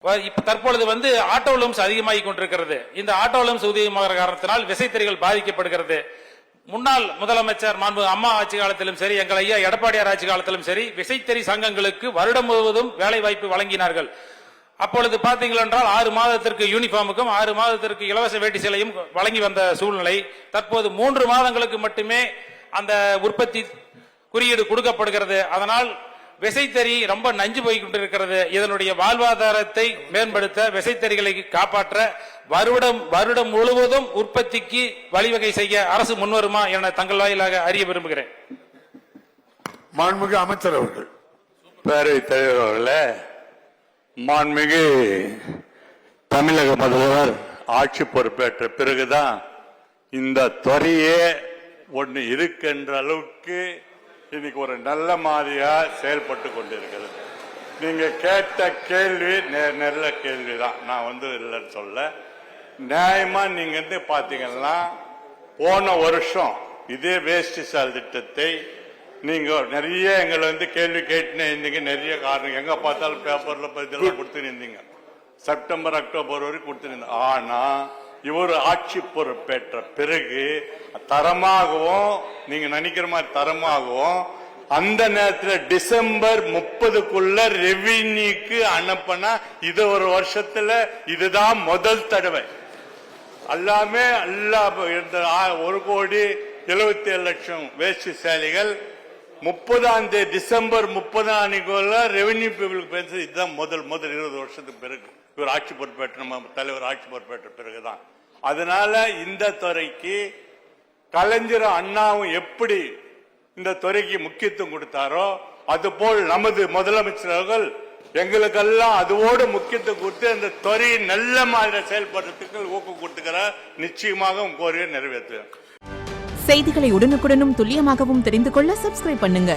இப்ப தற்பொழுது auto loans அதிகமாகிக் கொண்டிருக்கிறது. இந்த ஆட்டோ லோன்ஸ் அதிகமாகிற காரணத்தினால் விசைத்தறிகள் பாதிக்கப்படுகிறது. முன்னாள் முதலமைச்சர் மாண்பு அம்மா ஆட்சி காலத்திலும் சரி, எங்கள் ஐயா எடப்பாடியார் ஆட்சி காலத்திலும் சரி, விசைத்தறி சங்கங்களுக்கு வருடம் முழுவதும் வேலை வாய்ப்பு வழங்கினார்கள். அப்பொழுது பாத்தீங்கள் என்றால் 6 மாதத்திற்கு யூனிஃபார்முக்கும் 6 மாதத்திற்கு இலவச வேட்டி சேலையும் வழங்கி வந்த சூழ்நிலை தற்போது 3 மாதங்களுக்கு மட்டுமே அந்த உற்பத்தி குறியீடு கொடுக்கப்படுகிறது. அதனால் விசைத்தறி ரொம்ப நஞ்சு போய் கொண்டிருக்கிறது. இதனுடைய வாழ்வாதாரத்தை மேம்படுத்த, விசைத்தறிகளை காப்பாற்ற வருடம் முழுவதும் உற்பத்திக்கு வழிவகை செய்ய அரசு முன்வருமா என தங்கள் வாயிலாக அறிய விரும்புகிறேன். மாண்புமிகு அமைச்சர் அவர்கள். பேரவைத் தலைவர் அவர்களே, மாண்புமிகு தமிழக முதல்வர் ஆட்சி பொறுப்பேற்ற பிறகுதான் இந்த துறையே ஒன்று இருக்கின்ற அளவுக்கு இன்னைக்கு ஒரு நல்ல மாதிரியா செயல்பட்டு கொண்டிருக்கிறது. நீங்க கேட்ட கேள்வி நல்ல கேள்விதான். நான் இல்லைன்னு சொல்ல, நியாயமா நீங்க பாத்தீங்கன்னா போன வருஷம் இதே வேஷ்டி சால் திட்டத்தை நீங்க நிறைய எங்களை கேள்வி கேட்டுன்னு இருந்தீங்க. நிறைய காரணம் எங்க பார்த்தாலும் பேப்பர்ல இதெல்லாம் கொடுத்துருந்தீங்க. செப்டம்பர் அக்டோபர் வரைக்கும் கொடுத்துருந்தீங்க. ஆனா இவர் ஆட்சி பொறுப்பேற்ற பிறகு தரமாகவும், நீங்க நினைக்கிற மாதிரி தரமாகவும், அந்த நேரத்தில் டிசம்பர் 30க்குள்ள ரெவின்யூக்கு அனுப்பினா இது ஒரு வருஷத்துல இதுதான் முதல் தடவை. எல்லாமே 1,77,00,000 வேஷ்டி சேலைகள் 30ஆம் தேதி டிசம்பர் 30 ரெவென்யூ பீப்புளுக்கு பேசுறது இதுதான் முதல் 20 வருஷத்துக்கு பிறகு இவர் ஆட்சி பொறுப்பேற்ற, நம்ம தலைவர் ஆட்சி பொறுப்பேற்ற பிறகுதான். அதனால இந்த துறைக்கு கலைஞர் அண்ணாவும் எப்படி இந்த துறைக்கு முக்கியத்துவம் கொடுத்தாரோ அதுபோல் நமது முதலமைச்சர்கள் எங்களுக்கெல்லாம் அதுவோடு முக்கியத்துவம் கொடுத்து அந்த துறையை நல்ல மாதிரி செயல்படுறதுக்கு ஊக்கம் கொடுத்துக்கிறார். நிச்சயமாக கோரியை நிறைவேற்றுவேன். செய்திகளை உடனுக்குடனும் துல்லியமாகவும் தெரிந்து கொள்ள சப்ஸ்கிரைப் பண்ணுங்க.